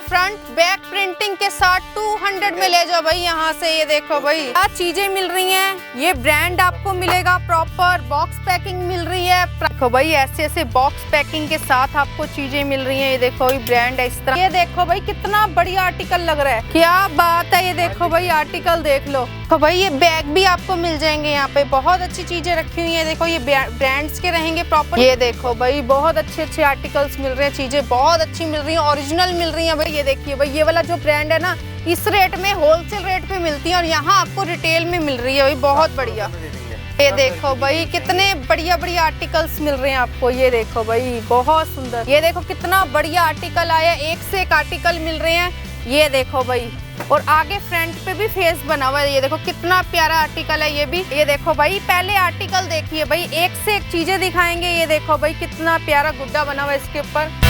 Front back printing के साथ 200 में ले जाओ भाई यहाँ से। ये देखो भाई क्या चीजें मिल रही हैं। ये ब्रांड आपको मिलेगा, प्रॉपर बॉक्स पैकिंग मिल रही है। देखो भाई ऐसे ऐसे बॉक्स पैकिंग के साथ आपको चीजें मिल रही हैं। ये देखो भाई ब्रांड है इस तरह। ये देखो भाई कितना बढ़िया आर्टिकल लग रहा है, क्या बात है। ये देखो भाई आर्टिकल देख लो। तो भाई ये बैग भी आपको मिल जाएंगे यहाँ पे, बहुत अच्छी चीजें रखी हुई है। देखो ये ब्रांड्स के रहेंगे प्रॉपर। ये देखो भाई बहुत अच्छे आर्टिकल्स मिल रहे हैं, चीजें बहुत अच्छी मिल रही है, ओरिजिनल मिल रही है भाई। ये देखिए भाई ये वाला जो ब्रांड है ना, इस रेट में होलसेल रेट पे मिलती है और यहाँ आपको रिटेल में मिल रही है भाई, बहुत बढ़िया। ये देखो भाई कितने बढ़िया बढ़िया आर्टिकल्स मिल रहे हैं आपको। ये देखो भाई बहुत सुंदर। ये देखो कितना बढ़िया आर्टिकल आया, एक से एक आर्टिकल मिल रहे हैं। ये देखो भाई, और आगे फ्रंट पे भी फेस बना हुआ है। ये देखो कितना प्यारा आर्टिकल है ये भी। ये देखो भाई पहले आर्टिकल देखिए भाई, एक से एक चीजें दिखाएंगे। ये देखो भाई कितना प्यारा गुड्डा बना हुआ है इसके ऊपर।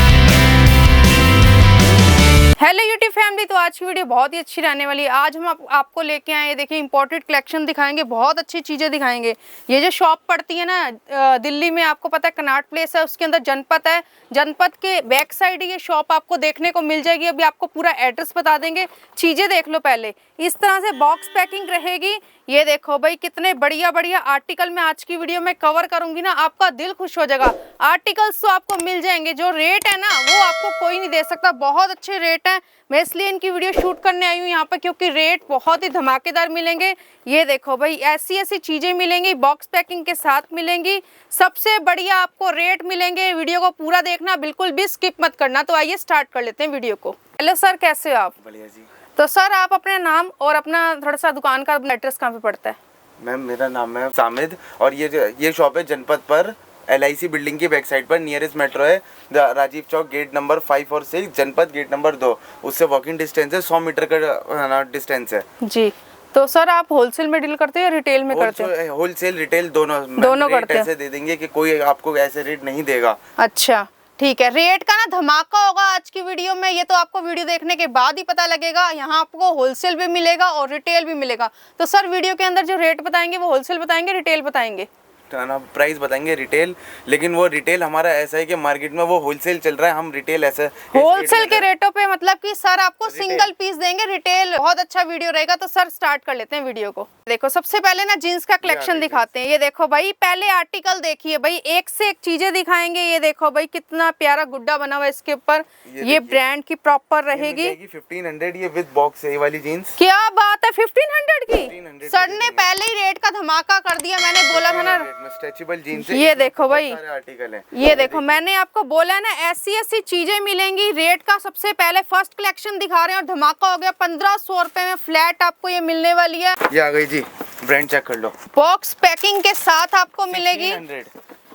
हेलो यूट्यूब फैमिली, तो आज की वीडियो बहुत ही अच्छी रहने वाली है। आज हम आपको लेके आए हैं, देखिए इंपोर्टेड कलेक्शन दिखाएंगे, बहुत अच्छी चीजें दिखाएंगे। ये जो शॉप पड़ती है ना दिल्ली में, आपको पता है कनॉट प्लेस है, उसके अंदर जनपद है। जनपद के बैक साइड ये शॉप आपको देखने को मिल जाएगी। अभी आपको पूरा एड्रेस बता देंगे, चीजें देख लो पहले। इस तरह से बॉक्स पैकिंग रहेगी। ये देखो भाई कितने बढ़िया बढ़िया आर्टिकल मैं आज की वीडियो में कवर करूंगी ना, आपका दिल खुश हो जाएगा। आर्टिकल्स तो आपको मिल जाएंगे, जो रेट है ना वो आपको कोई नहीं दे सकता, बहुत अच्छे रेट है। मैं इसलिए इनकी वीडियो शूट करने आई हूँ यहाँ पर, क्योंकि रेट बहुत ही धमाकेदार मिलेंगे। ये देखो भाई ऐसी ऐसी चीजें मिलेंगी, बॉक्स पैकिंग के साथ मिलेंगी, सबसे बढ़िया आपको रेट मिलेंगे। वीडियो को पूरा देखना, बिल्कुल भी स्किप मत करना। तो आइए स्टार्ट कर लेते हैं वीडियो को। हेलो सर, कैसे हो आप? बढ़िया जी। तो सर आप अपने नाम और अपना थोड़ा सा दुकान का एड्रेस कहाँ पे पड़ता है? मैम मेरा नाम है सामिद और ये शॉप है जनपद पर, LIC बिल्डिंग की बैक साइड पर। नियरेस्ट मेट्रो है राजीव चौक, गेट नंबर 5 और 6, जनपद गेट नंबर 2। उससे वॉकिंग डिस्टेंस है, 100 मीटर का डिस्टेंस है जी। तो सर आप होलसेल में डील करते हो या रिटेल में करते हो? होलसेल रिटेल दोनों करते हैं। ऐसे दे देंगे कि कोई आपको ऐसे रेट नहीं देगा। अच्छा ठीक है। रेट का ना धमाका होगा आज की वीडियो में, ये तो आपको वीडियो देखने के बाद ही पता लगेगा। यहाँ आपको होलसेल भी मिलेगा और रिटेल भी मिलेगा। तो सर वीडियो के अंदर जो रेट बताएंगे वो होलसेल बताएंगे, रिटेल बताएंगे? प्राइस बताएंगे रिटेल, लेकिन वो रिटेल हमारा ऐसा है कि मार्केट में वो होलसेल चल रहा है, हम रिटेल ऐसा होलसेल के रेटों पे, मतलब कि सर आपको सिंगल पीस देंगे रिटेल। बहुत अच्छा वीडियो रहेगा। तो सर स्टार्ट कर लेते हैं वीडियो को। देखो सबसे पहले ना जीन्स का कलेक्शन दिखाते हैं। ये देखो भाई पहले आर्टिकल देखिए भाई, एक से एक चीजें दिखाएंगे। ये देखो भाई कितना प्यारा गुड्डा बना हुआ है इसके ऊपर। ये ब्रांड की प्रॉपर रहेगी। 1500 ये विद बॉक्स है ये वाली जीन्स। क्या बात है, 1500 की? सर ने पहले ही रेट का धमाका कर दिया। मैंने बोला था ना स्ट्रेचेबल जीन्स। ये देखो भाई सारे आर्टिकल हैं। ये देखो मैंने आपको बोला ना ऐसी ऐसी चीजें मिलेंगी। रेट का सबसे पहले फर्स्ट कलेक्शन दिखा रहे हैं और धमाका हो गया। 1500 रुपए में फ्लैट आपको ये मिलने वाली है। ये आ गई जी, ब्रांड चेक कर लो। बॉक्स पैकिंग के साथ आपको मिलेगी।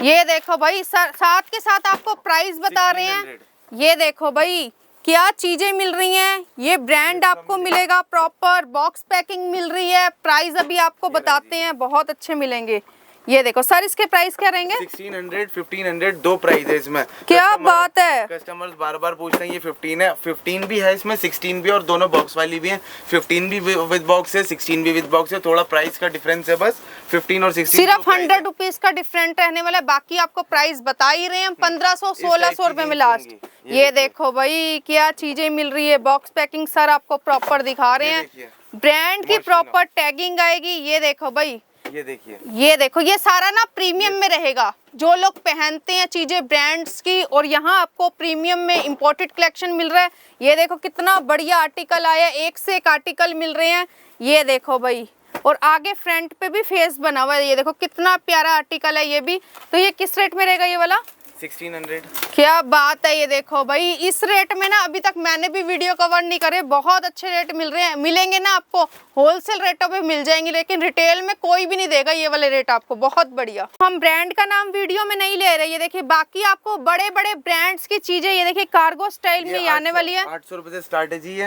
ये देखो भाई साथ के साथ आपको प्राइस बता रहे हैं। ये देखो भाई क्या चीजें मिल रही हैं। ये ब्रांड आपको मिलेगा, प्रॉपर बॉक्स पैकिंग मिल रही है। प्राइस अभी आपको बताते हैं, बहुत अच्छे मिलेंगे। ये देखो सर इसके प्राइस क्या रहेंगे? 1600 1500 दो प्राइस है इसमें। क्या बात है। कस्टमर्स बार बार पूछते हैं ये 15 है, 15 भी है इसमें, 16 भी, और दोनों बॉक्स वाली भी है। 15 भी विद बॉक्स है, 16 भी विद बॉक्स है। थोड़ा प्राइस का डिफरेंस है बस, 15 और 16 सिर्फ 100 रुपीज का डिफरेंट रहने वाला है। बाकी आपको प्राइस बता ही रहे हैं, 1500 1600 रुपए में लास्ट। ये देखो भाई क्या चीजें मिल रही है, बॉक्स पैकिंग सर आपको प्रॉपर दिखा रहे हैं। ब्रांड की प्रॉपर टैगिंग आएगी। ये देखो भाई, ये देखिए, ये देखो ये सारा ना प्रीमियम में रहेगा। जो लोग पहनते हैं चीजें ब्रांड्स की, और यहाँ आपको प्रीमियम में इंपोर्टेड कलेक्शन मिल रहा है। ये देखो कितना बढ़िया आर्टिकल आया, एक से एक आर्टिकल मिल रहे हैं। ये देखो भाई, और आगे फ्रंट पे भी फेस बना हुआ है। ये देखो कितना प्यारा आर्टिकल है ये भी। तो ये किस रेट में रहेगा ये वाला? 1600। क्या बात है। ये देखो भाई इस रेट में ना अभी तक मैंने भी वीडियो कवर नहीं करे, बहुत अच्छे रेट मिल रहे हैं। मिलेंगे ना आपको होलसेल रेटों पे मिल जाएंगे, लेकिन रिटेल में कोई भी नहीं देगा ये वाले रेट आपको। बहुत बढ़िया। हम ब्रांड का नाम वीडियो में नहीं ले रहे। ये देखिए बाकी आपको बड़े बड़े ब्रांड्स की चीजें, ये देखिए कार्गो स्टाइल में आने वाली है। 800 रुपए से स्टार्ट है जी।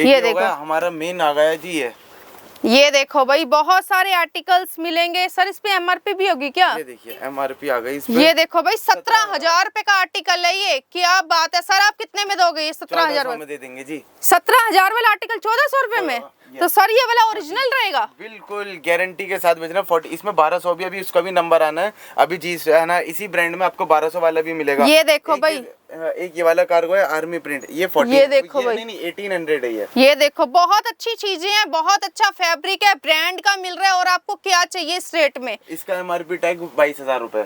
ये देखो हमारा मेन आ गया जी। ये देखो भाई बहुत सारे आर्टिकल्स मिलेंगे। सर इस पे MRP भी होगी क्या? ये देखिए MRP आ गई इस पे। ये देखो भाई 17,000 रुपए का आर्टिकल है ये। क्या बात है। सर आप कितने में दोगे ये? 17,000 में दे देंगे जी। 17,000 वाला आर्टिकल 1400 रुपए में? तो सर ये वाला ओरिजिनल रहेगा? बिल्कुल गारंटी के साथ बेचना। 40 इसमें 1200 भी, अभी उसका भी नंबर आना है अभी जी, है ना। इसी ब्रांड में आपको 1200 वाला भी मिलेगा। ये देखो भाई एक ये वाला कार्गो है आर्मी प्रिंट, ये 40, ये देखो भाई, नहीं 1800 है ये देखो बहुत अच्छी चीजें हैं, बहुत अच्छा फैब्रिक है, ब्रांड का मिल रहा है। और आपको क्या चाहिए इस रेट में? इसका MRP टैग 22,000 रुपए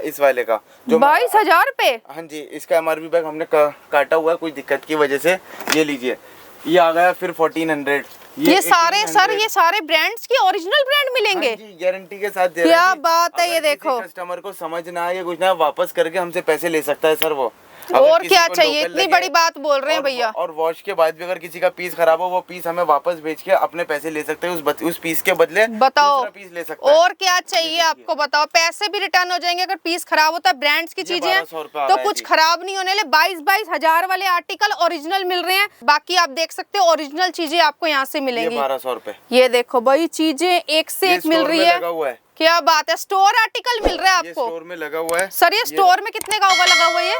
इस वाले का, जो 22,000 रुपए। हाँ जी, इसका MRP बैग हमने काटा हुआ है कुछ दिक्कत की वजह से। ये लीजिए, ये आ गया फिर 1400। ये सारे सर, ये सारे ब्रांड्स की ओरिजिनल ब्रांड मिलेंगे? हाँ जी, गारंटी के साथ दे क्या रहे हैं। बात है, ये देखो कस्टमर को समझ ना आए कुछ ना, वापस करके हमसे पैसे ले सकता है सर वो। और क्या चाहिए, इतनी बड़ी बात बोल रहे हैं भैया। और वॉश के बाद भी अगर किसी का पीस खराब हो, वो पीस हमें वापस बेच के अपने पैसे ले सकते हैं, उस पीस के बदले बताओ दूसरा पीस ले सकते हैं। और क्या चाहिए आपको, बताओ। पैसे भी रिटर्न हो जाएंगे अगर पीस खराब होता है। ब्रांड्स की चीजें हैं तो कुछ खराब नहीं होने। 22,000 वाले आर्टिकल ओरिजिनल मिल रहे हैं। बाकी आप देख सकते हो ओरिजिनल चीजें आपको यहाँ से मिलेंगी। 1200 रुपए। ये देखो भाई, चीजें एक से एक मिल रही है। क्या बात है, स्टोर आर्टिकल मिल रहा है आपको, स्टोर में लगा हुआ है सर। ये स्टोर में कितने का होगा लगा हुआ है?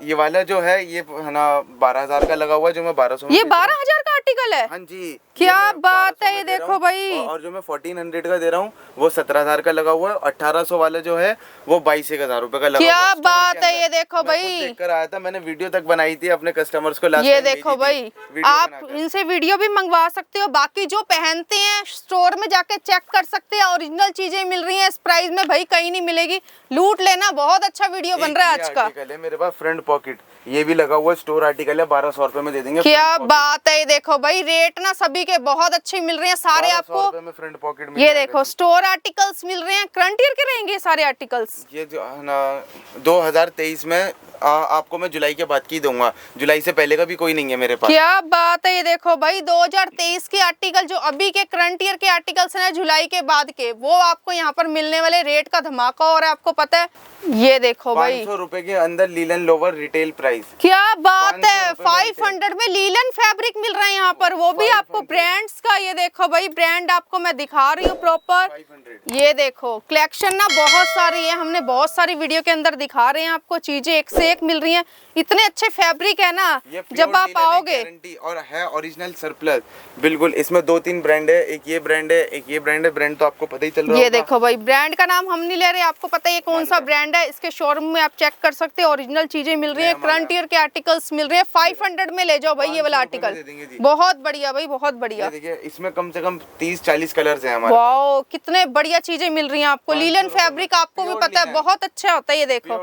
ये वाला जो है ये है ना 12,000 का लगा हुआ है, जो मैं 1200 में। ये 12,000 का आर्टिकल है? हाँ जी, क्या बात है, ये देखो भाई। और जो मैं 1400 का दे रहा हूँ वो 17,000 का लगा हुआ है। 1800 वाला जो है वो 22,000 रुपए का लगा हुआ है। क्या बात है, ये देखो भाई। देख कर आया था, मैंने वीडियो तक बनाई थी अपने कस्टमर्स को लास्ट ये देखो भाई, आप इनसे वीडियो भी मंगवा सकते हो। बाकी जो पहनते हैं स्टोर में जाके चेक कर सकते हैं, ओरिजिनल चीजें मिल रही हैं इस प्राइस में भाई, कहीं नहीं मिलेगी। लूट लेना। बहुत अच्छा वीडियो बन रहा है आज का। मेरे पास फ्रंट पॉकेट ये भी लगा हुआ है, स्टोर आर्टिकल है, 1200 रुपए में दे देंगे। क्या बात है, ये देखो भाई, रेट ना सभी के बहुत अच्छे मिल रहे हैं सारे आपको। में फ्रंट पॉकेट में ये देखो स्टोर आर्टिकल्स मिल रहे हैं, फ्रंटियर के रहेंगे सारे आर्टिकल्स। ये जो है ना 2023 में आपको मैं जुलाई के बाद की दूंगा, जुलाई से पहले का भी कोई नहीं है मेरे पास। क्या बात है, ये देखो भाई 2023 के आर्टिकल, जो अभी के करंट ईयर के आर्टिकल्स हैं जुलाई के बाद के, वो आपको यहाँ पर मिलने वाले। रेट का धमाका हो रहा है, आपको पता है। ये देखो भाई 500 रुपए के अंदर लीलन लोवर रिटेल प्राइस। क्या बात है, 500 में लीलन फैब्रिक मिल रहा है यहाँ पर, वो भी आपको ब्रांड्स का। ये देखो भाई, ब्रांड आपको मैं दिखा रही हूँ प्रॉपर। 500। ये देखो कलेक्शन ना बहुत सारी है, हमने बहुत सारी वीडियो के अंदर दिखा रहे हैं आपको। चीजें एक से एक मिल रही हैं, इतने अच्छे फैब्रिक है ना। जब आप आओगे, गारंटी और है ओरिजिनल सरप्लस बिल्कुल। इसमें 2-3 ब्रांड है, एक ये ब्रांड है, एक ये ब्रांड है। ब्रांड तो आपको पता ही चल रहा है। ये देखो भाई, ब्रांड का नाम हम नहीं ले रहे, आपको पता है ये कौन सा ब्रांड है। इसके शोरूम में आप चेक कर सकते हैं, ओरिजिनल चीजें मिल रही है, करंट ईयर के आर्टिकल्स मिल रहे हैं। 500 में ले जाओ भाई ये वाला आर्टिकल, बहुत बढ़िया भाई, बहुत बढ़िया। देखिए इसमें कम से कम 30-40 कलर्स हैं हमारे। वाओ, कितने बढ़िया चीजें मिल रही हैं आपको। लीलन फैब्रिक आपको भी पता है बहुत अच्छा होता है। ये देखो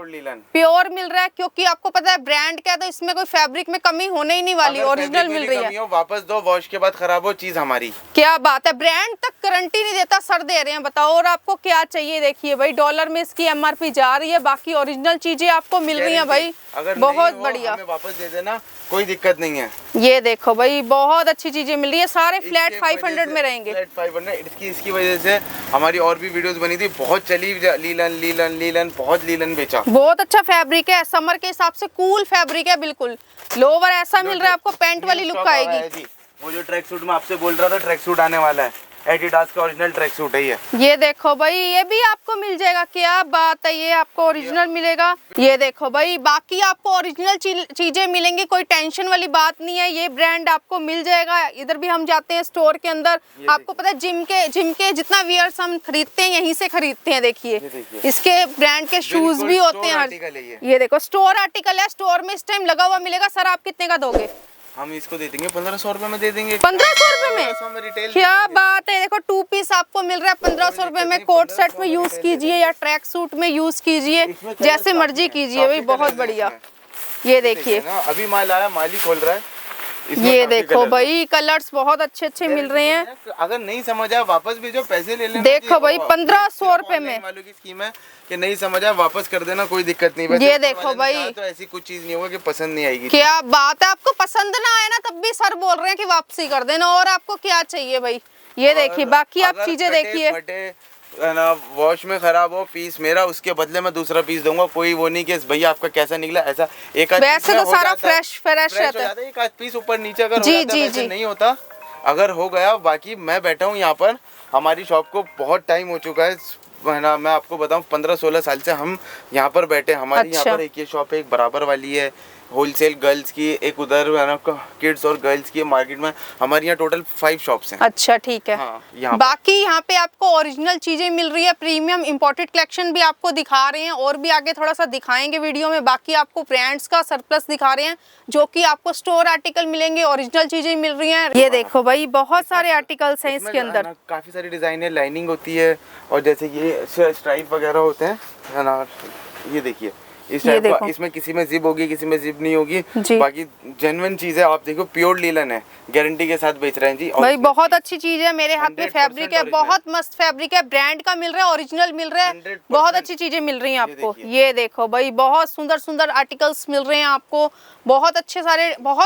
प्योर मिल रहा है, क्योंकि आपको पता है ब्रांड क्या है, तो इसमें कोई फैब्रिक में कमी होने ही नहीं वाली। ओरिजिनल मिल रही है, वापस दो, वॉश के बाद खराब हो चीज हमारी। क्या बात है, ब्रांड तक गारंटी नहीं देता सर, दे रहे हैं। बताओ और आपको क्या चाहिए। देखिए भाई, डॉलर में इसकी MRP जा रही है, बाकी ओरिजिनल चीजें आपको मिल रही है भाई। अगर बहुत बढ़िया, हमें वापस दे देना, कोई दिक्कत नहीं है। ये देखो भाई, बहुत अच्छी चीजें मिल रही है। सारे फ्लैट 500 में रहेंगे। फ्लैट 500। इसकी वजह से हमारी और भी वीडियोस बनी थी, बहुत चली। लीलन लीलन लीलन, बहुत लीलन बेचा। बहुत अच्छा फैब्रिक है, समर के हिसाब से कूल फैब्रिक है बिल्कुल। लोवर ऐसा मिल रहा है आपको, पैंट वाली लुक आएगी। वो जो ट्रैक सूट में आपसे बोल रहा था, ट्रैक सूट आने वाला है, एडिडास का ओरिजिनल ट्रैक सूट है ये देखो भाई, ये भी आपको मिल जाएगा। क्या बात है, ये आपको ओरिजिनल मिलेगा। ये देखो भाई, बाकी आपको ओरिजिनल चीजें मिलेंगी, कोई टेंशन वाली बात नहीं है। ये ब्रांड आपको मिल जाएगा। इधर भी हम जाते हैं स्टोर के अंदर, आपको पता है जिम के जितना वियर्स हम खरीदते हैं यहीं से खरीदते हैं। देखिए इसके ब्रांड के शूज भी होते हैं। ये देखो स्टोर आर्टिकल है, स्टोर में इस टाइम लगा हुआ मिलेगा। सर आप कितने का दोगे? हम इसको दे देंगे 1500 रुपए में दे देंगे। 1500 रुपए में रिटेल। क्या बात है, देखो 2 पीस आपको मिल रहा है 1500 रुपए में। कोट सेट में यूज कीजिए या ट्रैक सूट में यूज कीजिए, जैसे मर्जी कीजिए भाई, बहुत बढ़िया। ये देखिए अभी माल आया, माल ही खोल रहा है। ये देखो भाई, कलर्स बहुत अच्छे अच्छे मिल रहे हैं। अगर नहीं समझ आया वापस भेजो, पैसे ले लेना। देखो भाई 1500 रुपए में वालों की स्कीम है कि नहीं समझ आया वापस कर देना, कोई दिक्कत नहीं। ये देखो भाई, तो ऐसी कुछ चीज नहीं होगा कि पसंद नहीं आएगी। क्या बात है, आपको पसंद ना आए ना तब भी सर बोल रहे हैं कि वापसी कर देना। और आपको क्या चाहिए भाई, ये देखिए। बाकी आप चीजें देखिए ना, वॉश में खराब हो, पीस मेरा, उसके बदले मैं दूसरा पीस दूंगा। कोई वो नहीं कि भैया आपका कैसा निकला, ऐसा एक वैसे तो सारा फ्रेश रहता है। एक आध पीस ऊपर नीचे अगर जी नहीं होता, अगर हो गया। बाकी मैं बैठा हूँ यहाँ पर, हमारी शॉप को बहुत टाइम हो चुका है ना। मैं आपको बताऊँ 15-16 साल से हम यहाँ पर बैठे। हमारी यहाँ पर एक ये शॉप है, एक बराबर वाली है, होलसेल गर्ल्स की, एक उधर है ना किड्स और गर्ल्स की, मार्केट में हमारे यहाँ टोटल 5 शॉप्स हैं। अच्छा ठीक है। हाँ, यहाँ बाकी यहाँ पे आपको ओरिजिनल चीजें मिल रही है, प्रीमियम इंपोर्टेड कलेक्शन भी आपको दिखा रहे हैं और भी आगे थोड़ा सा दिखाएंगे वीडियो में। बाकी आपको ब्रांड्स का सरप्लस दिखा रहे हैं जो कि आपको स्टोर आर्टिकल मिलेंगे, ओरिजिनल चीजें मिल रही हैं। ये देखो भाई बहुत सारे आर्टिकल्स हैं इसके अंदर, काफी सारी डिजाइन है, लाइनिंग होती है और जैसे ये स्ट्राइप वगैरह होते हैं है ना, ये देखिए इस टाइप का, इसमें किसी में जिप होगी किसी में जिप नहीं होगी। बाकी जेन्युइन चीज है, आप देखो प्योर लीलन है, गारंटी के साथ बेच रहे हैं जी। भाई बहुत अच्छी चीज है, मेरे हाथ में फैब्रिक है, बहुत मस्त फैब्रिक है, ब्रांड का मिल रहा है, ओरिजिनल मिल रहा है, बहुत अच्छी चीजें मिल रही हैं आपको। ये देखो भाई बहुत सुंदर सुंदर आर्टिकल्स मिल रहे हैं आपको, बहुत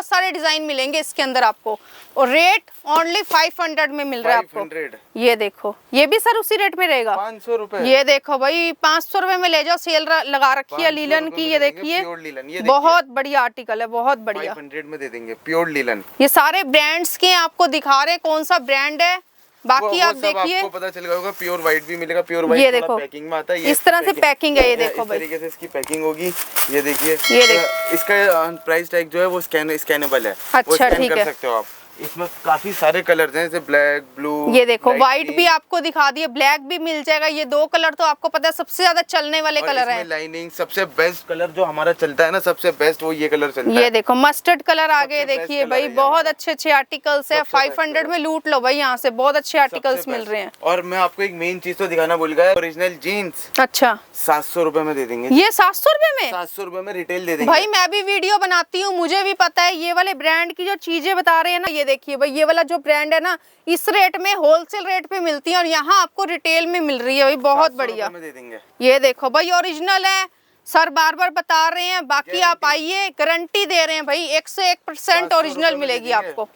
सारे डिजाइन मिलेंगे इसके अंदर आपको, और रेट ओनली 500 में मिल रहा है आपको। ये देखो ये भी सर उसी रेट में रहेगा, 500 रुपए। ये देखो भाई 500 रुपए में ले जाओ, सेल लगा रखी है लीलन की। ये देखिए बहुत बढ़िया आर्टिकल है, बहुत बढ़िया, 500 में दे देंगे प्योर लीलन। ये सारे ब्रांड्स के आपको दिखा रहे हैं कौन सा ब्रांड है। बाकी आप देखिए आपको पता चल होगा, प्योर व्हाइट भी मिलेगा, प्योर व्हाइट ये देखो पैकिंग में आता है, इस तरह से पैकिंग है। ये देखो भाई इस तरीके से इसकी पैकिंग होगी। ये देखिए, ये देखो इसका प्राइस टैग जो है वो स्कैनेबल है। अच्छा ठीक है, कर सकते हो आप। इसमें काफी सारे कलर्स हैं जैसे ब्लैक, ब्लू। ये देखो व्हाइट भी आपको दिखा दिए, ब्लैक भी मिल जाएगा। ये 2 कलर तो आपको पता है सबसे ज्यादा चलने वाले कलर हैं। लाइनिंग सबसे बेस्ट कलर जो हमारा चलता है ना, सबसे बेस्ट वो ये कलर चलता है। ये देखो मस्टर्ड कलर आ गए, देखिए भाई बहुत अच्छे आर्टिकल्स है। 500 में लूट लो भाई, यहाँ से बहुत अच्छे आर्टिकल्स मिल रहे हैं। और मैं आपको एक मेन चीज तो दिखाना भूल गया, ओरिजिनल जीन्स। अच्छा 700 रुपए में दे देंगे। ये 700 रुपए में? 700 रुपए में रिटेल दे देंगे। भाई मैं भी वीडियो बनाती हूँ, मुझे भी पता है ये वाले ब्रांड की जो चीजें बता रहे हैं ना। ये देखिए भाई ये वाला जो ब्रांड है ना, इस रेट में होलसेल रेट पे मिलती है और यहाँ आपको रिटेल में मिल रही है भाई, बहुत बढ़िया। दे देंगे। ये देखो भाई ओरिजिनल है, सर बार बार बता रहे हैं। बाकी आप आइए, गारंटी दे रहे हैं भाई 101% ओरिजिनल मिलेगी आपको।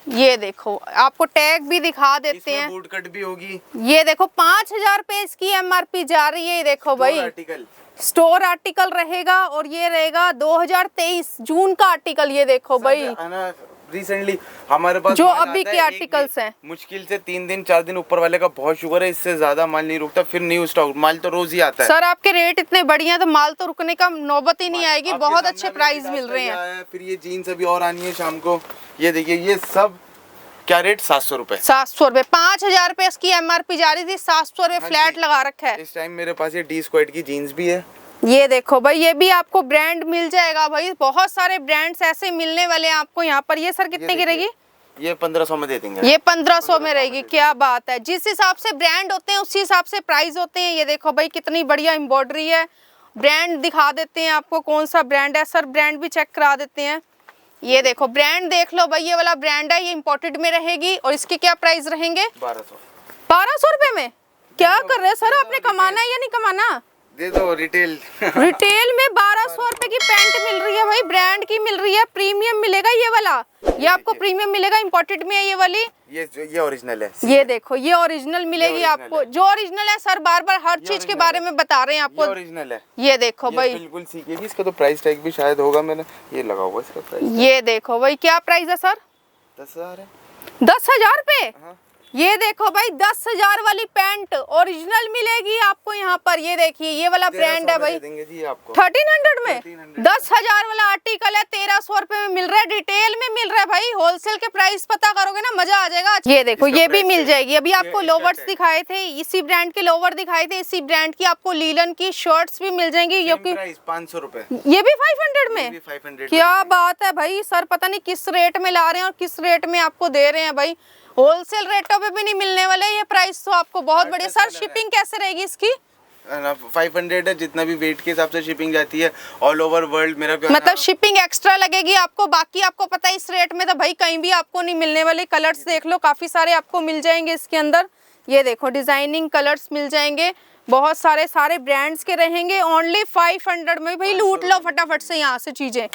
ये देखो आपको टैग भी दिखा देते हैं, बूट कट भी होगी। ये देखो 5000 रुपए इसकी MRP जा रही है। ये देखो भाई स्टोर आर्टिकल रहेगा और ये रहेगा 2023 जून का आर्टिकल। ये देखो भाई रिसेंटली हमारे पास जो अभी के आर्टिकल्स हैं, मुश्किल से 3 दिन 4 दिन ऊपर वाले का बहुत शुक्र है, इससे ज्यादा माल नहीं रुकता। फिर न्यू स्टॉक माल तो रोज ही आता है। सर आपके रेट इतने बढ़िया तो माल तो रुकने का नौबत ही नहीं आएगी, बहुत अच्छे प्राइस मिल रहे हैं। फिर ये जीन्स अभी और आनी है शाम को। ये देखिए ये सब क्या रेट, 700 रुपए। 700 रुपए, 5000 रुपए इसकी MRP जा रही थी, 700 रुपए फ्लैट लगा रखा है। इस टाइम मेरे पास ये D स्क्वाड की जीन्स भी है। ये देखो भाई ये भी आपको ब्रांड मिल जाएगा भाई, बहुत सारे ब्रांड्स ऐसे मिलने वाले हैं आपको यहाँ पर। ये सर कितने की रहेगी? ये 1500 में दे देंगे। ये 1500 में रहेगी, क्या बात है। जिस हिसाब से ब्रांड होते हैं उसी हिसाब से प्राइस होते हैं। ये देखो भाई कितनी बढ़िया एम्ब्रॉयडरी है, ब्रांड दिखा देते हैं आपको कौन सा ब्रांड है। सर ब्रांड भी चेक करा देते हैं। ये देखो ब्रांड देख लो भाई, ये वाला ब्रांड है, ये इम्पोर्टेड में रहेगी और इसके क्या प्राइस रहेंगे? 1200 रुपए में। क्या कर रहे हैं सर, आपने कमाना है या नहीं कमाना? दे दो रिटेल। रिटेल में 1200 रुपए की पैंट मिल रही है भाई, ब्रांड की मिल रही है, प्रीमियम मिलेगा ये वाला। ये आपको प्रीमियम मिलेगा, इंपोर्टेड में है ये वाली। ये ओरिजिनल है। ये देखो ये ओरिजिनल मिलेगी आपको, जो ओरिजिनल है। सर बार बार हर चीज के बारे में बता रहे हैं आपको, ओरिजिनल है। ये देखो भाई बिल्कुल सीखेगी। इसका तो प्राइस टैग भी शायद होगा, मैंने ये लगा हुआ इसका प्राइस। ये देखो भाई क्या प्राइस है सर? 10,000 है। 10,000 रुपए? ये देखो भाई 10,000 वाली पैंट ओरिजिनल मिलेगी आपको यहाँ पर। ये देखिए ये वाला ब्रांड है भाई, 1300 में 10,000 वाला आर्टिकल है, 1300 रुपए में मिल रहा है, डिटेल में मिल रहा है भाई। होलसेल के प्राइस पता करोगे ना, मजा आ जाएगा। ये देखो ये भी मिल जाएगी। अभी आपको लोवर्स दिखाए थे, इसी ब्रांड के लोवर दिखाए थे, इसी ब्रांड की आपको लीलन की शर्ट्स भी मिल जाएंगी जो कि 500 रुपए। ये भी 500 में? 500। क्या बात है भाई, सर पता नहीं किस रेट में ला रहे हैं और किस रेट में आपको दे रहे हैं भाई। होलसेल रेटों पे भी नहीं मिलने वाले ये प्राइस, तो आपको बहुत बढ़िया। सर शिपिंग कैसे रहेगी इसकी? 500 है, जितना भी वेट के हिसाब से शिपिंग जाती है ऑल ओवर वर्ल्ड। मेरा मतलब शिपिंग एक्स्ट्रा लगेगी आपको। बाकी आपको पता है इस रेट में तो भाई कहीं भी आपको नहीं मिलने वाले। कलर्स देख लो, काफी सारे आपको मिल जाएंगे इसके अंदर। ये देखो डिजाइनिंग कलर्स मिल जाएंगे, बहुत सारे ब्रांड्स के रहेंगे। ओनली 500 में भाई लूट लो फटाफट से यहाँ से चीजें।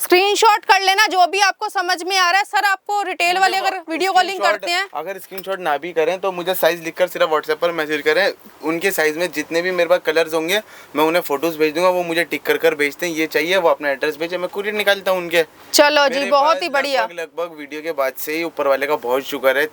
स्क्रीनशॉट कर लेना जो भी आपको समझ में आ रहा है। सर आपको रिटेल वाले अगर वीडियो कॉलिंग करते हैं, अगर स्क्रीनशॉट ना भी करें तो मुझे साइज लिखकर सिर्फ व्हाट्सएप पर मैसेज करें। उनके साइज में जितने भी मेरे पास कलर्स होंगे मैं उन्हें फोटोज भेज दूंगा, वो मुझे टिक कर भेजते हैं ये चाहिए, वो अपना एड्रेस भेजे, मैं कुरियर निकालता हूँ उनके। चलो जी बहुत ही बढ़िया। लगभग वीडियो के बाद से ही ऊपर वाले का बहुत शुक्र है,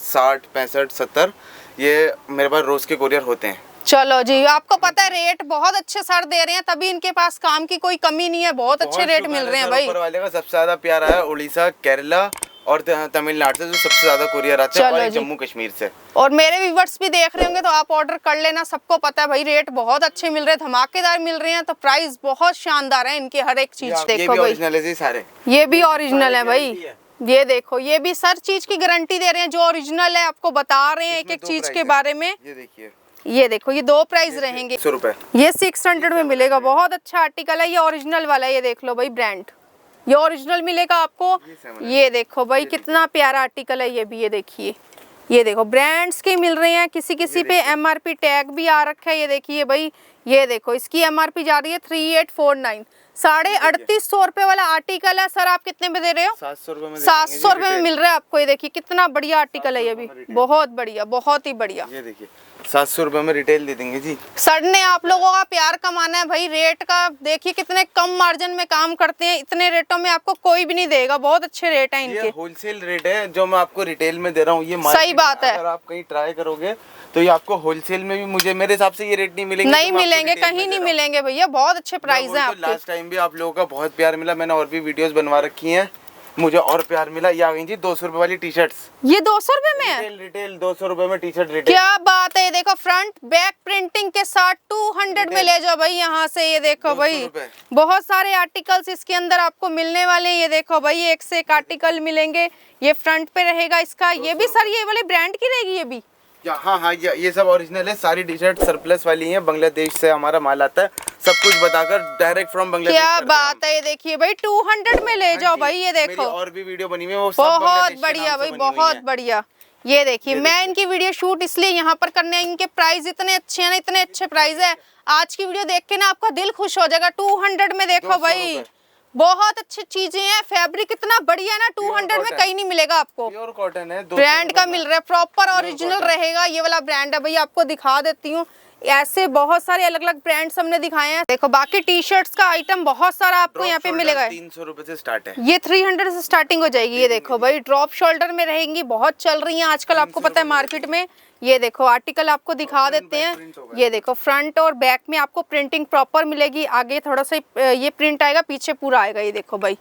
60, 65, 70 ये मेरे पास रोज के कुरियर होते हैं। चलो जी, आपको पता है रेट बहुत अच्छे सर दे रहे हैं, तभी इनके पास काम की कोई कमी नहीं है, बहुत अच्छे रेट मिल रहे हैं भाई। ऊपर वाले का सबसे ज्यादा प्यारा है उड़ीसा, केरला और तमिलनाडु से जो सबसे ज्यादा कुरियर आते हैं, और जम्मू कश्मीर से। और मेरे व्यूवर्स भी देख रहे होंगे तो आप ऑर्डर कर लेना, सबको पता है भाई रेट बहुत अच्छे मिल रहे हैं, धमाकेदार मिल रहे हैं, तो प्राइस बहुत शानदार है इनकी हर एक चीज। देखो भाई ओरिजिनल है जी सारे, ये भी ओरिजिनल है भाई, ये देखो ये भी सर चीज की गारंटी दे रहे हैं, जो ओरिजिनल है आपको बता रहे हैं एक एक चीज के बारे में। ये देखिए, ये देखो ये 2 प्राइस रहेंगे, 100 रुपए, ये 600 में मिलेगा, बहुत अच्छा आर्टिकल है, ये ओरिजिनल वाला है, ये देख लो भाई ब्रांड, ये ओरिजिनल मिलेगा आपको। ये देखो भाई कितना प्यारा आर्टिकल है ये भी, ये देखिए, ये देखो ब्रांड्स के मिल रहे हैं, किसी किसी पे MRP टैग भी आ रखा है, ये देखिए भाई, ये देखो इसकी MRP जा रही है 3849, 3850 रुपए वाला आर्टिकल है। सर आप कितने में दे रहे हो? 700 रुपए में, 700 रुपए में मिल रहा है आपको, ये देखिए कितना बढ़िया आर्टिकल है ये भी, बहुत बढ़िया, बहुत ही बढ़िया। ये देखिए 700 रुपए में रिटेल दे देंगे जी। सर ने आप लोगों का प्यार कमाना है भाई, रेट का देखिए कितने कम मार्जिन में काम करते हैं, इतने रेटों में आपको कोई भी नहीं देगा, बहुत अच्छे रेट है इनके। ये होलसेल रेट है जो मैं आपको रिटेल में दे रहा हूँ, ये सही बात है। अगर आप कहीं ट्राई करोगे तो ये आपको होलसेल में भी मुझे मेरे हिसाब से ये रेट नहीं मिलेंगे, नहीं मिलेंगे, कहीं नहीं मिलेंगे भैया, बहुत अच्छे प्राइस हैं आपके। लास्ट टाइम भी आप लोगों का बहुत प्यार मिला, मैंने और भी वीडियोस बनवा रखी हैं, मुझे और प्यार मिला। ये आ गई जी 200 रुपए वाली टी शर्ट्स, ये 200 रुपए में है, रिटेल 200 रुपए में टी शर्ट रिटेल। क्या बात है, ये देखो फ्रंट बैक प्रिंटिंग के साथ 200 में ले जाओ भाई यहाँ से, ये देखो भाई बहुत सारे आर्टिकल्स इसके अंदर आपको मिलने वाले हैं, ये देखो भाई एक से एक आर्टिकल मिलेंगे, ये फ्रंट पे रहेगा इसका, ये भी सर ये वाले ब्रांड की रहेगी ये भी? हाँ, ये सब ओरिजिनल है, सारी टी शर्ट सरप्लस वाली हैं, बांग्लादेश से हमारा माल आता है, सब कुछ बताकर डायरेक्ट फ्रॉम बांग्लादेश। क्या बात है, ये देखिए भाई 200 में ले जाओ भाई, ये देखो और भी वीडियो बनी हुई है, वो बहुत बढ़िया भाई, बहुत बढ़िया। ये देखिए मैं इनकी वीडियो शूट इसलिए यहाँ पर करने, इनके प्राइस इतने अच्छे हैं ना, इतने अच्छे प्राइस है, आज की वीडियो देख के ना आपका दिल खुश हो जाएगा। 200 में देखो भाई, बहुत अच्छी चीजें हैं, फैब्रिक इतना बढ़िया है ना, 200 में कहीं नहीं मिलेगा आपको, प्योर कॉटन है, ब्रांड का मिल रहा है, प्रॉपर ओरिजिनल रहेगा, ये वाला ब्रांड है भाई, आपको दिखा देती हूँ, ऐसे बहुत सारे अलग अलग ब्रांड्स हमने दिखाए हैं। देखो बाकी टी शर्ट्स का आइटम बहुत सारा आपको यहाँ पे मिलेगा, 300 रुपए से स्टार्ट है, ये 300 से स्टार्टिंग हो जाएगी। ये देखो भाई ड्रॉप शोल्डर में रहेंगी, बहुत चल रही हैं आजकल, आपको पता है मार्केट में। ये देखो आर्टिकल आपको दिखा देते हैं, ये देखो फ्रंट और बैक में आपको प्रिंटिंग प्रॉपर मिलेगी, आगे थोड़ा सा ये प्रिंट आएगा, पीछे पूरा आएगा। ये देखो भाई,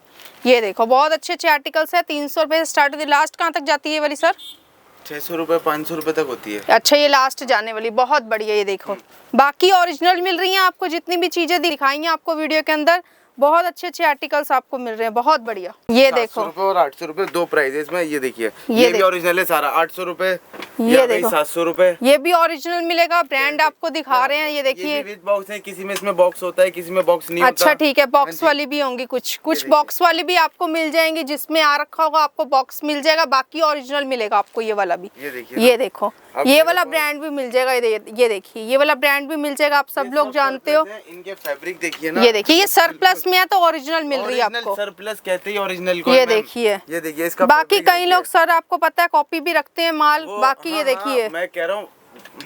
ये देखो बहुत अच्छे अच्छे आर्टिकल्स है, 300 रुपए से स्टार्ट होती है, लास्ट कहाँ तक जाती है ये वाली सर? 600 रुपए 500 रुपए तक होती है। अच्छा ये लास्ट जाने वाली, बहुत बढ़िया। ये देखो बाकी ओरिजिनल मिल रही हैं आपको, जितनी भी चीजें दिखाई हैं आपको वीडियो के अंदर, बहुत अच्छे अच्छे आर्टिकल्स आपको मिल रहे हैं, बहुत बढ़िया। ये देखो 700 रुपए और 800 रुपए, 2 प्राइजेस में। ये देखिए ये भी ओरिजिनल है सारा, 800 रुपए, ये देखो 700 रुपए, ये भी ओरिजिनल मिलेगा, ब्रांड आपको दिखा रहे हैं। ये देखिए विद बॉक्स है, किसी में इसमें बॉक्स होता है, किसी में बॉक्स नहीं होता। अच्छा ठीक है, बॉक्स वाली भी होंगी, कुछ बॉक्स वाली भी आपको मिल जाएंगी, जिसमें आ रखा होगा आपको बॉक्स मिल जाएगा, बाकी ओरिजिनल मिलेगा आपको ये वाला भी। ये देखो ये वाला ब्रांड भी मिल जाएगा, ये देखिए ये वाला ब्रांड भी मिल जाएगा, आप सब लोग जानते हो। इनके फैब्रिक देखिए ना, ये देखिए ये सरप्लस में है तो ओरिजिनल मिल रही है आपको, सरप्लस कहते हैं ओरिजिनल को। ये देखिए इसका बाकी कई लोग सर आपको पता है कॉपी भी रखते हैं माल, बाकी ये देखिए मैं कह रहा हूँ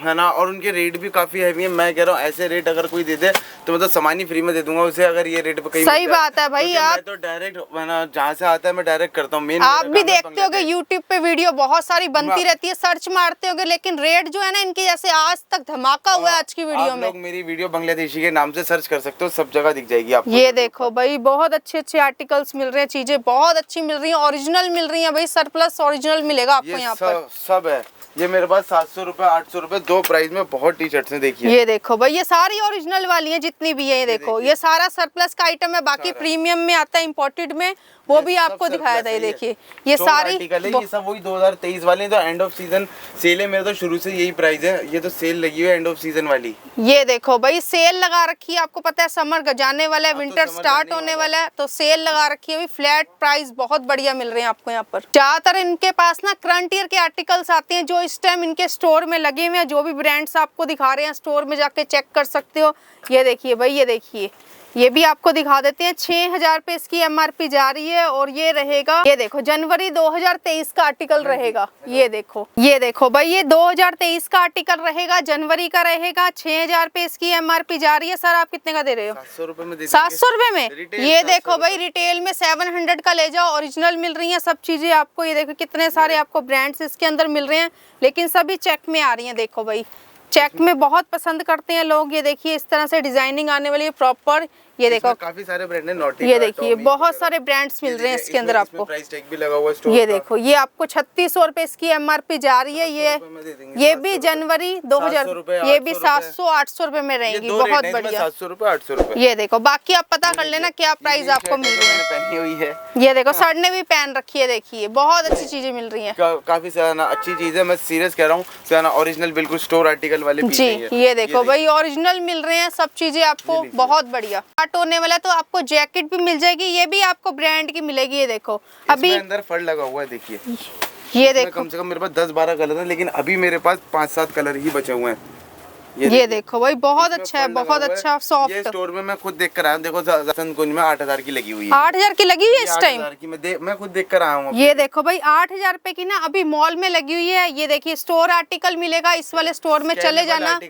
है ना, और उनके रेट भी काफी हैवी है। मैं कह रहा हूँ ऐसे रेट अगर कोई दे दे तो मतलब सामान ही फ्री में दे दूंगा उसे, अगर ये रेट पे कहीं। सही बात है भाई, आप तो डायरेक्ट है ना, जहाँ से आता है मैं डायरेक्ट करता हूँ। आप भी देखते होगे यूट्यूब पे वीडियो बहुत सारी बनती रहती है, सर्च मारते होगे, लेकिन रेट जो है ना इनके जैसे आज तक धमाका हुआ है आज की वीडियो में। मेरी वीडियो बांग्लादेशी के नाम से सर्च कर सकते हो, सब जगह दिख जाएगी आपको। ये देखो भाई बहुत अच्छे अच्छे आर्टिकल्स मिल रहे हैं, चीजें बहुत अच्छी मिल रही है, ओरिजिनल मिल रही है भाई, सरप्लस ओरिजिनल मिलेगा आपको यहाँ पर। सब है ये मेरे पास 700 रुपए 800 रुपए 2 प्राइस में बहुत टी शर्ट्स हैं। देखिए ये देखो भाई ये सारी ओरिजिनल वाली हैं जितनी भी है, ये देखो ये सारा सरप्लस का आइटम है, बाकी प्रीमियम में आता है, इम्पोर्टेड में वो भी आपको दिखाया था। ये देखिए ये सारी ये सब वही 2023 वाले, तो एंड ऑफ सीजन सेल है मेरा, तो शुरू से यही प्राइस है, ये तो सेल लगी हुई है एंड ऑफ सीजन वाली। ये देखो भाई सेल लगा रखी है, आपको पता है समर जाने वाला है, विंटर स्टार्ट होने वाला है, तो सेल लगा रखी है, फ्लैट प्राइस बहुत बढ़िया मिल रहे हैं आपको यहाँ पर। ज्यादातर इनके पास ना करंट ईयर के आर्टिकल्स आते हैं जो इस टाइम इनके स्टोर में लगे हुए हैं, जो भी ब्रांड्स आपको दिखा रहे हैं स्टोर में जाके चेक कर सकते हो। ये देखिए भाई, ये देखिए ये भी आपको दिखा देते हैं, 6000 पे इसकी MRP जा रही है, और ये रहेगा, ये देखो जनवरी 2023 का आर्टिकल रहेगा। ये देखो भाई ये 2023 का आर्टिकल रहेगा, जनवरी का रहेगा, 6000 पे इसकी MRP जा रही है। सर आप कितने का दे रहे हो? 700 रुपए में। 700 रुपए में ये देखो भाई, रिटेल में 700 का ले जाओ, ओरिजिनल मिल रही है सब चीजें आपको। ये देखो कितने सारे आपको ब्रांड्स इसके अंदर मिल रहे हैं, लेकिन सभी चेक में आ रही है। देखो भाई चेक में बहुत पसंद करते हैं लोग। ये देखिए इस तरह से डिजाइनिंग आने वाली है प्रॉपर। ये देखो काफी सारे ब्रांड है, नॉटी, ये देखिए बहुत सारे ब्रांड्स मिल रहे हैं इसके अंदर आपको। प्राइस टैग भी लगा हुआ है स्टोर ये देखो ये आपको 3600 रुपए इसकी MRP जा रही है। ये भी जनवरी 2000, ये भी 700-800 रुपए में रहेंगी। बहुत बढ़िया 700 रुपए 800 रुपए। ये देखो बाकी आप पता कर लेना क्या प्राइस आपको मिल रही है। पहनी हुई है, ये देखो सर ने भी पहन रखी है। देखिए बहुत अच्छी चीजें मिल रही हैं। काफी सारा अच्छी चीज है, मैं सीरियस कह रहा हूँ। ओरिजिनल बिल्कुल स्टोर आर्टिकल वाले पीस जी। है ये देखो भाई ओरिजिनल मिल रहे हैं सब चीजें आपको, बहुत बढ़िया। स्टार्ट होने वाला तो आपको जैकेट भी मिल जाएगी, ये भी आपको ब्रांड की मिलेगी। ये देखो अभी अंदर फर लगा हुआ है, देखिए ये देखो कम से कम मेरे पास 10-12 कलर है, लेकिन अभी मेरे पास 5-7 कलर ही बचे हुए हैं। ये देखो भाई बहुत अच्छा है, बहुत अच्छा सॉफ्ट। ये स्टोर में मैं खुद देख कर आया हूँ। देखो वसंत कुंज में 8000 की लगी हुई है। 8000 की लगी हुई है इस टाइम। 8000 की मैं खुद देख कर आया हूँ। ये देखो भाई 8000 रुपए की ना अभी मॉल में लगी हुई है। ये देखिए स्टोर आर्टिकल मिलेगा, इस वाले स्टोर में चले जाना।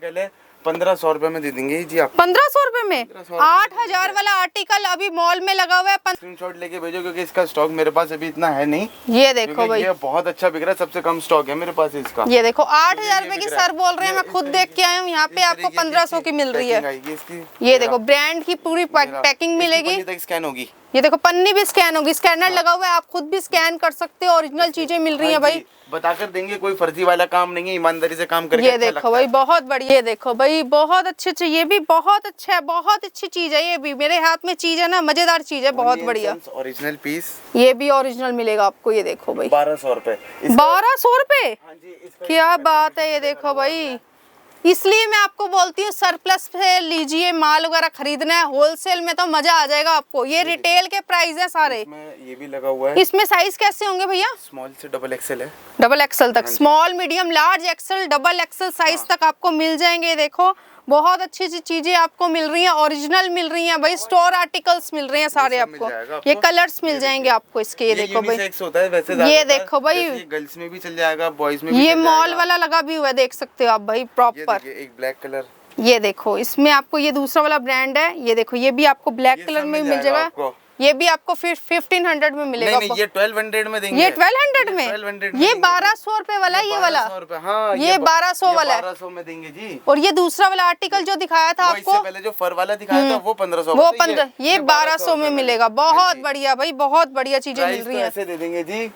1500 रुपए में दे देंगे जी आप। 1500 रुपए में 8000 वाला आर्टिकल अभी मॉल में लगा हुआ है। स्क्रीनशॉट लेके भेजो, क्योंकि इसका स्टॉक मेरे पास अभी इतना है नहीं। ये देखो भाई ये बहुत अच्छा बिक रहा है, सबसे कम स्टॉक है मेरे पास इसका। ये देखो 8000 रुपए की सर बोल रहे हैं, मैं खुद देख के आया हूँ। यहाँ पे आपको 1500 की मिल रही है। ये देखो ब्रांड की पूरी पैकिंग मिलेगी। स्कैन होगी, ये देखो पन्नी भी स्कैन होगी, स्कैनर लगा हुआ है, आप खुद भी स्कैन कर सकते हो। ओरिजिनल चीजें मिल रही हैं भाई, बताकर देंगे। कोई फर्जी वाला काम नहीं है, ईमानदारी से काम करके। ये देखो भाई बहुत बढ़िया। ये देखो भाई बहुत अच्छे, ये भी बहुत अच्छा है, बहुत अच्छी चीज है। ये भी मेरे हाथ में चीज है ना, मजेदार चीज है, बहुत बढ़िया। ओरिजिनल पीस, ये भी ओरिजिनल मिलेगा आपको। ये देखो भाई 1200 रुपए। 1200 रुपए, क्या बात है। ये देखो भाई इसलिए मैं आपको बोलती हूँ सरप्लस से लीजिए, माल वगैरह खरीदना है होलसेल में तो मजा आ जाएगा आपको। ये रिटेल के प्राइस है सारे। ये भी लगा हुआ है। इसमें साइज कैसे होंगे भैया? स्मॉल से डबल XL है, डबल एक्सल तक, small medium large axle double XL size तक आपको मिल जाएंगे। ये देखो बहुत अच्छी अच्छी चीजें आपको मिल रही हैं, ओरिजिनल मिल रही हैं भाई, स्टोर आर्टिकल्स मिल रहे हैं सारे आपको। ये कलर्स मिल जाएंगे आपको इसके। ये देखो भाई होता है वैसे, ये देखो भाई गर्ल्स में भी चल जाएगा, बॉयज में भी। ये मॉल वाला लगा भी हुआ है, देख सकते हो आप भाई प्रॉपर। एक ब्लैक कलर, ये देखो इसमें आपको ये दूसरा वाला ब्रांड है। ये देखो ये भी आपको ब्लैक कलर में मिल जाएगा। ये भी आपको फिर 1500 में मिलेगा। नहीं, ये 1200 में देंगे। ये 1200 में, ये 1200 रुपए वाला है। ये वाला हाँ, ये 1200 वाला है, 1200 में देंगे जी। और ये दूसरा वाला आर्टिकल जो दिखाया था आपको, इससे पहले जो फर वाला दिखाया था वो 1500, वो 15, ये 1200 में मिलेगा। बहुत बढ़िया भाई, बहुत बढ़िया चीजें मिल रही है। ऐसे दे देंगे जी,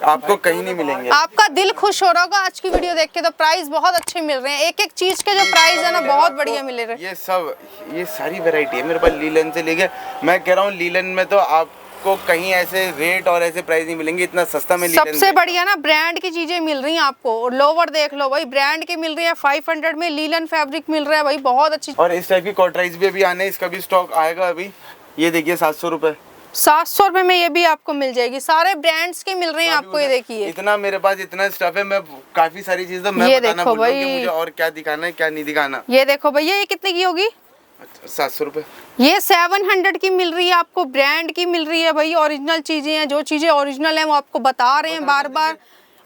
आपको कहीं नहीं मिलेंगे। आपका दिल खुश हो रहा होगा आज की वीडियो देख के। तो प्राइस बहुत अच्छे मिल रहे हैं, एक एक चीज के जो प्राइस है ना बहुत बढ़िया मिल रहे हैं। ये सारी वैरायटी है मेरे पास, लीलन से लेके। मैं कह रहा हूँ लीलन में तो आपको कहीं ऐसे रेट और ऐसे प्राइस नहीं मिलेंगे, इतना सस्ता में लीलन सबसे बढ़िया ना ब्रांड की चीजें मिल रही हैं आपको। और लोवर देख लो भाई, ब्रांड की मिल रही है 500 में, लीलन फैब्रिक मिल रहा है भाई, बहुत अच्छी। और इस टाइप की कॉटराइज भी अभी आने, इसका भी स्टॉक आएगा अभी। ये देखिए 700 रुपए, 700 रुपए में ये भी आपको मिल जाएगी। सारे ब्रांड्स के मिल रहे हैं आपको। ये देखिए इतना मेरे पास इतना स्टफ है, मैं काफी सारी चीजें मैं ये बताना देखो भूल गया कि भाई, मुझे और क्या दिखाना है क्या नहीं दिखाना। ये देखो भैया ये कितने की होगी? 700 रुपए। ये 700 की मिल रही है आपको, ब्रांड की मिल रही है भाई। ओरिजिनल चीजें हैं, जो चीजें ओरिजिनल हैं वो आपको बता रहे हैं बार बार।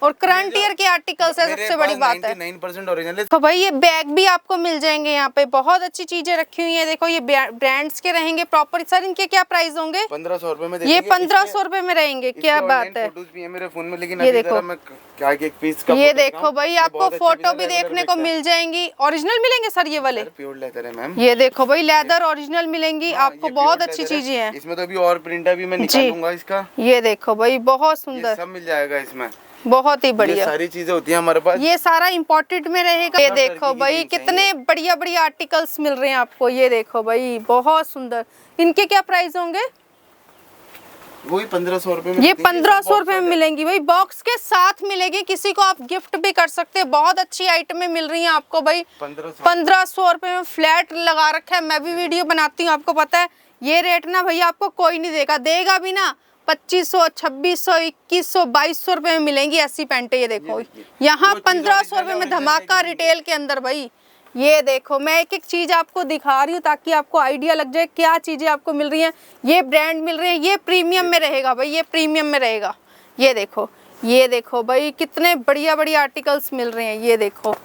और करंट ईयर के आर्टिकल्स है, सबसे बड़ी बात है। 99% ओरिजिनल है। तो भाई ये बैग भी आपको मिल जाएंगे यहाँ पे, बहुत अच्छी चीजें रखी हुई है। देखो ये ब्रांड्स के रहेंगे प्रॉपर। सर इनके क्या प्राइस होंगे? 1500 रुपए में। ये 1500 रुपए में रहेंगे, क्या बात है। फोटोज भी है मेरे फोन में, लेकिन ये अभी देखो मैं क्या एक पीस का ये देखो भाई आपको फोटो भी देखने को मिल जाएंगी। ओरिजिनल मिलेंगे सर ये वाले? प्योर लेदर है मैम। ये देखो भाई लेदर ओरिजिनल मिलेंगी आपको, बहुत अच्छी चीजें हैं। इसमें तो अभी और प्रिंट है, भी मैं निकालूंगा इसका। ये देखो भाई बहुत सुंदर, सब मिल जाएगा इसमें, बहुत ही बढ़िया। सारी चीजें होती हैं हमारे पास। ये सारा इम्पोर्टेड में रहेगा। ये देखो भाई कितने बढ़िया बढ़िया आर्टिकल्स मिल रहे हैं आपको। ये देखो भाई बहुत सुंदर। इनके क्या प्राइस होंगे? वही 1500 रुपए में। ये 1500 रुपए में मिलेंगी भाई, बॉक्स के साथ मिलेगी। किसी को आप गिफ्ट भी कर सकते हैं। बहुत अच्छी आइटमें मिल रही हैं आपको भाई। 1500 रुपए में फ्लैट लगा रखा है। मैं भी वीडियो बनाती हूँ, आपको पता है। ये रेट ना भैया आपको कोई नहीं देगा भी ना। 2500, 2600, 2100, 2200 रुपए में मिलेंगी ऐसी पैंटे। ये देखो यहाँ 1500 रुपए में धमाका रिटेल के अंदर भाई। ये देखो मैं एक एक चीज आपको दिखा रही हूँ ताकि आपको आइडिया लग जाए क्या चीजें आपको मिल रही हैं। ये ब्रांड मिल रही है, ये प्रीमियम में रहेगा भाई, ये प्रीमियम में रहेगा। ये देखो भाई कितने बढ़िया बढ़िया आर्टिकल्स मिल रहे हैं। ये देखो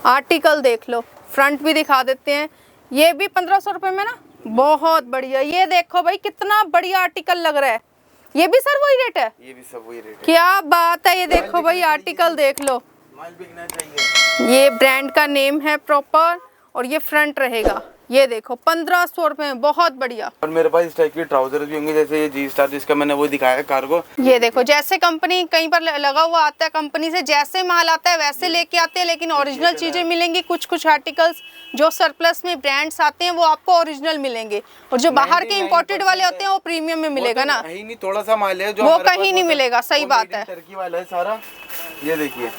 आर्टिकल देख लो, फ्रंट भी दिखा देते हैं। ये भी 1500 रुपए में ना, बहुत बढ़िया। ये देखो भाई कितना बढ़िया आर्टिकल लग रहा है। ये भी सर वही रेट है? ये भी सब वही रेट है। क्या बात है। ये देखो भाई आर्टिकल देख लो, माल बिकना चाहिए। ये ब्रांड का नेम है प्रॉपर और ये फ्रंट रहेगा। ये देखो 1500 रुपए में, बहुत बढ़िया। और मेरे पास इस टाइप की ट्राउजर भी होंगे, जैसे ये जी स्टार जिसका मैंने वो दिखाया है कार्गो। ये देखो जैसे कंपनी कहीं पर लगा हुआ आता है, कंपनी से जैसे माल आता है वैसे लेके आते हैं, लेकिन ओरिजिनल चीजें मिलेंगी। कुछ कुछ आर्टिकल्स जो सरप्लस में ब्रांड्स आते हैं वो आपको ओरिजिनल मिलेंगे, और जो बाहर के इंपोर्टेड वाले होते हैं वो प्रीमियम में मिलेगा ना, कहीं नहीं, थोड़ा सा माल है जो वो कहीं नहीं मिलेगा। सही बात है। टर्की वाला है सारा। ये देखिए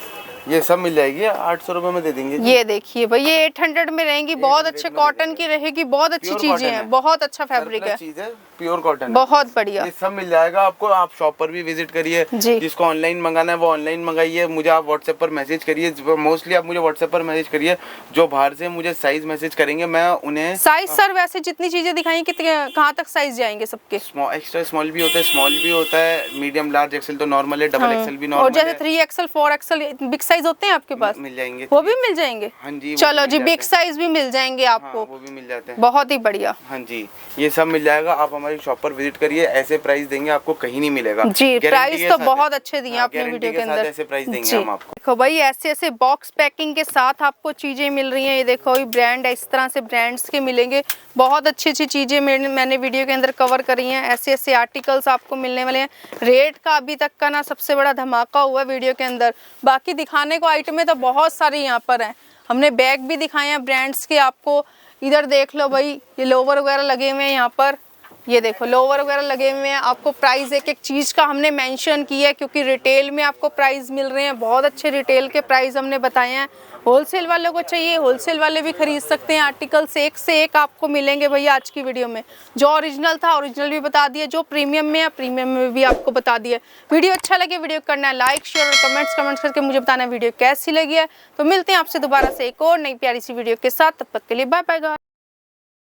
ये सब मिल जाएगी, 800 रुपए में दे देंगे। ये देखिए भाई ये 800 में रहेंगी, बहुत अच्छे कॉटन की रहेगी, बहुत अच्छी चीजें हैं, बहुत अच्छा फैब्रिक है, प्योर कॉटन, बहुत बढ़िया। ये सब मिल जाएगा आपको। आप शॉप पर भी विजिट करिए, जिसको ऑनलाइन मंगाना है वो ऑनलाइन मंगाइए, मुझे आप व्हाट्सएप पर मैसेज करिए। मोस्टली आप मुझे व्हाट्सएप पर मैसेज करिए, जो बाहर से मुझे साइज मैसेज करेंगे मैं उन्हें साइज सर वैसे जितनी चीजें दिखाई कितने कहाँ तक साइज जाएंगे सबके? एक्स्ट्रा स्मॉल भी होता है, स्मॉल भी होता है, मीडियम लार्ज एक्सेल तो नॉर्मल है, डबल एक्सेल भी नॉर्मल है, और जैसे 3XL 4XL बिग साइज होते हैं आपके पास मिल जाएंगे, वो भी मिल जाएंगे। हाँ जी, चलो जी बिग साइज भी मिल जाएंगे आपको, वो भी मिल जाते हैं, बहुत ही बढ़िया। हाँ जी ये सब मिल जाएगा। आप हमारी शॉप पर विजिट करिए, ऐसे प्राइस देंगे आपको कहीं नहीं मिलेगा जी। प्राइस तो बहुत अच्छे दिए आपने वीडियो के अंदर, ऐसे प्राइस देंगे हम आपको। देखो भाई ऐसे ऐसे बॉक्स पैकिंग के साथ आपको चीजें मिल रही हैं। ये देखो ये ब्रांड इस तरह से ब्रांड्स के मिलेंगे, बहुत अच्छी अच्छी चीजें मैंने वीडियो के अंदर कवर करी हैं। ऐसे ऐसे आर्टिकल्स आपको मिलने वाले हैं। रेट का अभी तक का ना सबसे बड़ा धमाका हुआ है वीडियो के अंदर। बाकी दिखाने को आइटमें तो बहुत सारी यहाँ पर हैं, हमने बैग भी दिखाए हैं ब्रांड्स के आपको। इधर देख लो भाई ये लोवर वगैरह लगे हुए हैं यहाँ पर, ये देखो लोवर वगैरह लगे हुए हैं। आपको प्राइस एक एक चीज़ का हमने मेंशन किया है, क्योंकि रिटेल में आपको प्राइस मिल रहे हैं, बहुत अच्छे रिटेल के प्राइस हमने बताए हैं। होलसेल वालों को चाहिए होलसेल वाले भी खरीद सकते हैं, आर्टिकल्स एक से एक आपको मिलेंगे भैया आज की वीडियो में। जो ओरिजिनल था ओरिजिनल भी बता दिया, जो प्रीमियम में है प्रीमियम में भी आपको बता दिया। वीडियो अच्छा लगे वीडियो करना है लाइक शेयर और कमेंट्स करके मुझे बताना वीडियो कैसी लगी है। तो मिलते हैं आपसे दोबारा से एक और नई प्यारी सी वीडियो के साथ, तब तक के लिए बाय बाय।